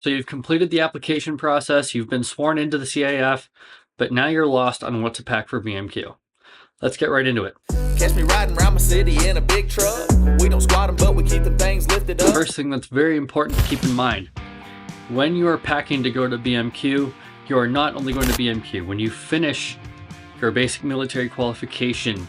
So you've completed the application process, you've been sworn into the CAF, but now you're lost on what to pack for BMQ. Let's get right into it. Catch me riding around my city in a big truck. We don't squat them, but we keep them things lifted up. The first thing that's very important to keep in mind, when you are packing to go to BMQ, you are not only going to BMQ. When you finish your basic military qualification,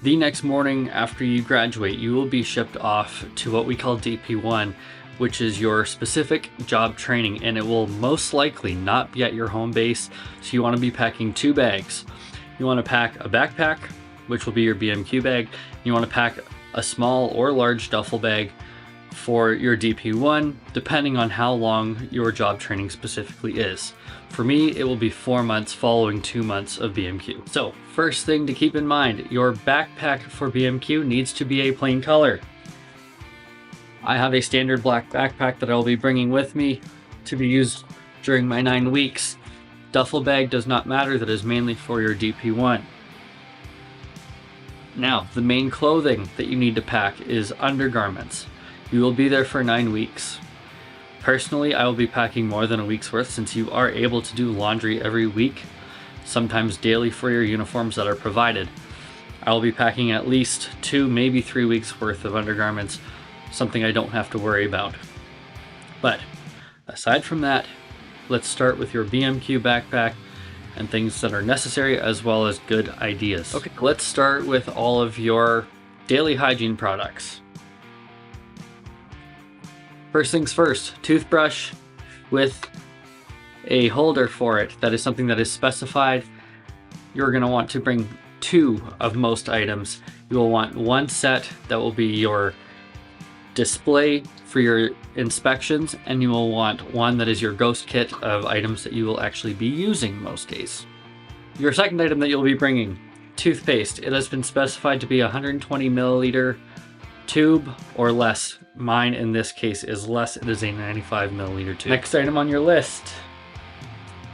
the next morning after you graduate, you will be shipped off to what we call DP1, which is your specific job training, and it will most likely not be at your home base. So you want to be packing 2 bags. You want to pack a backpack, which will be your BMQ bag. You want to pack a small or large duffel bag for your DP1, depending on how long your job training specifically is. For me, it will be 4 months following 2 months of BMQ. So first thing to keep in mind, your backpack for BMQ needs to be a plain color. I have a standard black backpack that I'll be bringing with me to be used during my 9 weeks. Duffel bag does not matter, that is mainly for your DP1. Now, the main clothing that you need to pack is undergarments. You will be there for 9 weeks. Personally, I will be packing more than a week's worth since you are able to do laundry every week, sometimes daily for your uniforms that are provided. I will be packing at least 2, maybe 3 weeks worth of undergarments, something I don't have to worry about. But aside from that, let's start with your BMQ backpack and things that are necessary as well as good ideas. Okay, let's start with all of your daily hygiene products. First things first, toothbrush with a holder for it. That is something that is specified. You're going to want to bring 2 of most items. You will want 1 set that will be your display for your inspections, and you will want 1 that is your ghost kit of items that you will actually be using most days. Your second item that you'll be bringing, toothpaste. It has been specified to be a 120 milliliter tube or less. Mine in this case is less, it is a 95 milliliter tube. Next item on your list,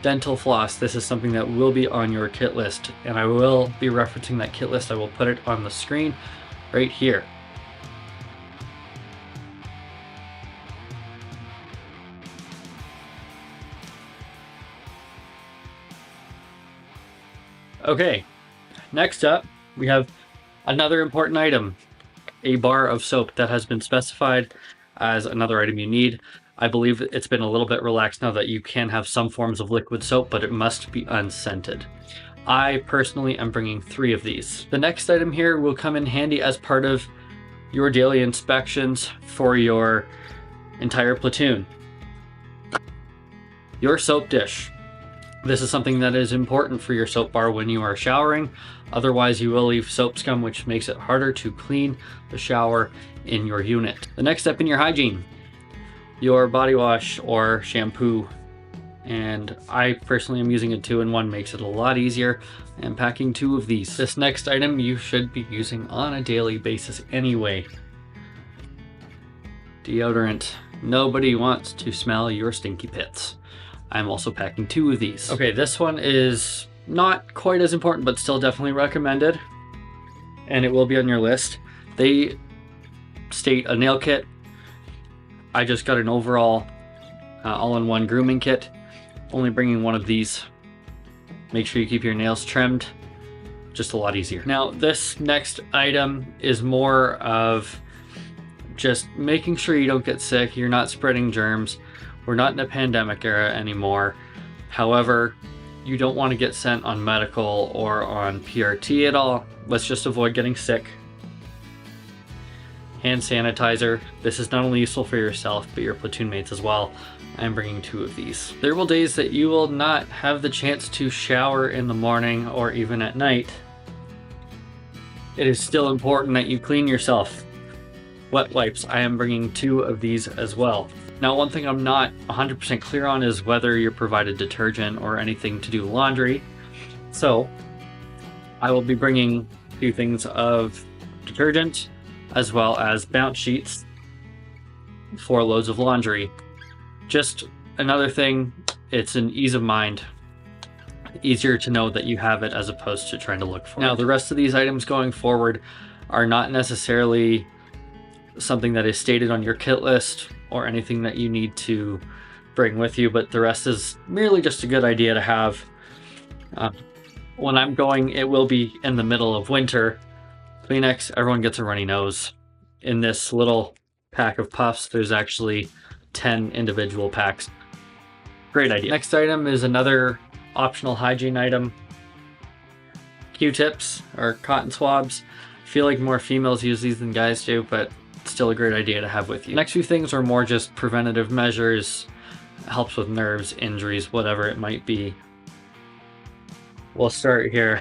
dental floss. This is something that will be on your kit list, and I will be referencing that kit list. I will put it on the screen right here. Okay, next up we have another important item, a bar of soap that has been specified as another item you need. I believe it's been a little bit relaxed now that you can have some forms of liquid soap, but it must be unscented. I personally am bringing 3 of these. The next item here will come in handy as part of your daily inspections for your entire platoon. Your soap dish. This is something that is important for your soap bar when you are showering. Otherwise, you will leave soap scum, which makes it harder to clean the shower in your unit. The next step in your hygiene, your body wash or shampoo. And I personally am using a 2-in-1, makes it a lot easier. I'm packing 2 of these. This next item you should be using on a daily basis anyway. Deodorant. Nobody wants to smell your stinky pits. I'm also packing 2 of these. Okay, this one is not quite as important, but still definitely recommended, and it will be on your list. They state a nail kit. I just got an overall all-in-one grooming kit. Only bringing 1 of these. Make sure you keep your nails trimmed. Just a lot easier. Now, this next item is more of just making sure you don't get sick, you're not spreading germs. We're not in a pandemic era anymore. However, you don't want to get sent on medical or on PRT at all. Let's just avoid getting sick. Hand sanitizer. This is not only useful for yourself, but your platoon mates as well. I'm bringing 2 of these. There will days that you will not have the chance to shower in the morning or even at night. It is still important that you clean yourself. Wet wipes. I am bringing 2 of these as well. Now, one thing I'm not 100% clear on is whether you're provided detergent or anything to do laundry. So I will be bringing 2 things of detergent as well as bounce sheets, 4 loads of laundry. Just another thing, it's an ease of mind. Easier to know that you have it as opposed to trying to look for it. Now, the rest of these items going forward are not necessarily something that is stated on your kit list or anything that you need to bring with you, but the rest is merely just a good idea to have. When I'm going, it will be in the middle of winter. Kleenex, everyone gets a runny nose. In this little pack of puffs, there's actually 10 individual packs. Great idea. Next item is another optional hygiene item. Q-tips or cotton swabs. I feel like more females use these than guys do, but it's still a great idea to have with you. Next few things are more just preventative measures. Helps with nerves, injuries, whatever it might be. We'll start here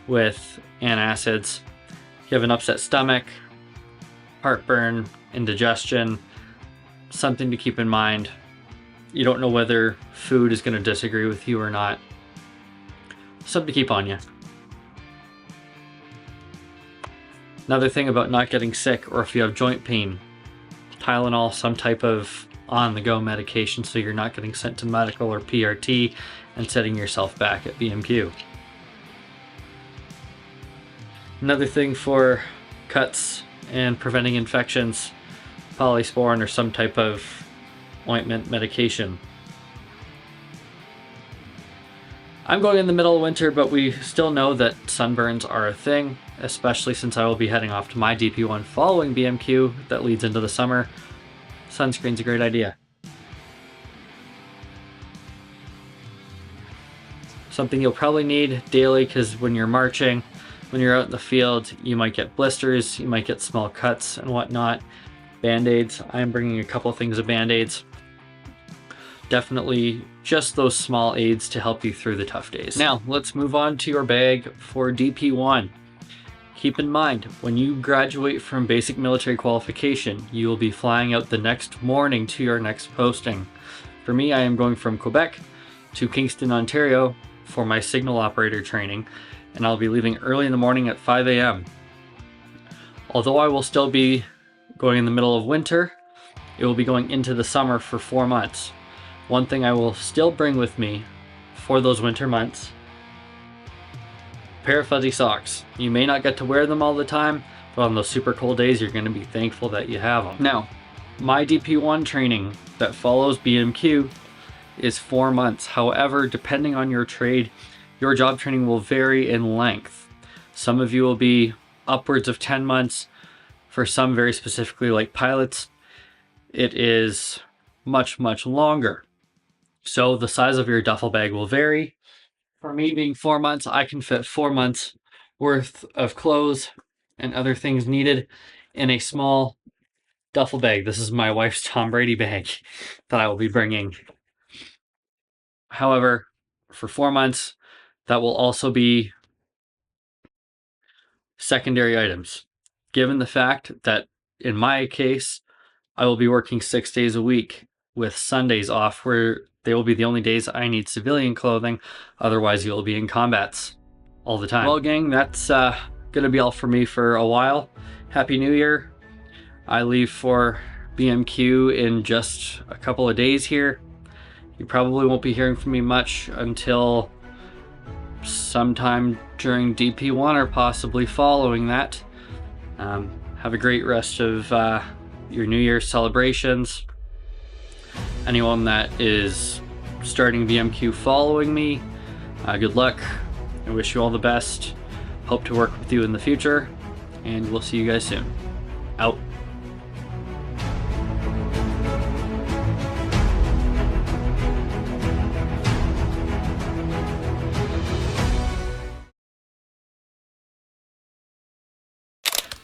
with antacids. If you have an upset stomach, heartburn, indigestion, something to keep in mind. You don't know whether food is going to disagree with you or not. Something to keep on you. Another thing about not getting sick, or if you have joint pain, Tylenol, some type of on-the-go medication so you're not getting sent to medical or PRT and setting yourself back at BMQ. Another thing for cuts and preventing infections, Polysporin or some type of ointment medication. I'm going in the middle of winter, but we still know that sunburns are a thing, especially since I will be heading off to my DP1 following BMQ that leads into the summer. Sunscreen's a great idea. Something you'll probably need daily, because when you're marching, when you're out in the field, you might get blisters, you might get small cuts and whatnot. Band-aids. I'm bringing a couple things of Band-aids. Definitely just those small aids to help you through the tough days. Now, let's move on to your bag for DP1. Keep in mind, when you graduate from basic military qualification, you will be flying out the next morning to your next posting. For me, I am going from Quebec to Kingston, Ontario for my signal operator training, and I'll be leaving early in the morning at 5 a.m. Although I will still be going in the middle of winter, it will be going into the summer for 4 months. One thing I will still bring with me for those winter months: a pair of fuzzy socks. You may not get to wear them all the time, but on those super cold days, you're going to be thankful that you have them. Now, my DP1 training that follows BMQ is 4 months. However, depending on your trade, your job training will vary in length. Some of you will be upwards of 10 months. For some, very specifically like pilots, it is much, much longer. So the size of your duffel bag will vary. For me, being 4 months, I can fit 4 months worth of clothes and other things needed in a small duffel bag. This is my wife's Tom Brady bag that I will be bringing. However, for 4 months, that will also be secondary items. Given the fact that in my case, I will be working 6 days a week with Sundays off, where they will be the only days I need civilian clothing. Otherwise, you'll be in combats all the time. Well, gang, that's gonna be all for me for a while. Happy New Year. I leave for BMQ in just a couple of days here. You probably won't be hearing from me much until sometime during DP1 or possibly following that. Have a great rest of your New Year's celebrations. Anyone that is starting BMQ following me, good luck. I wish you all the best. Hope to work with you in the future, and we'll see you guys soon. Out.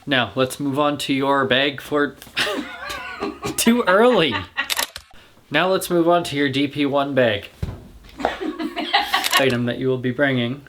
Now, let's move on to your bag for... Too early! Now let's move on to your DP1 bag. Item that you will be bringing.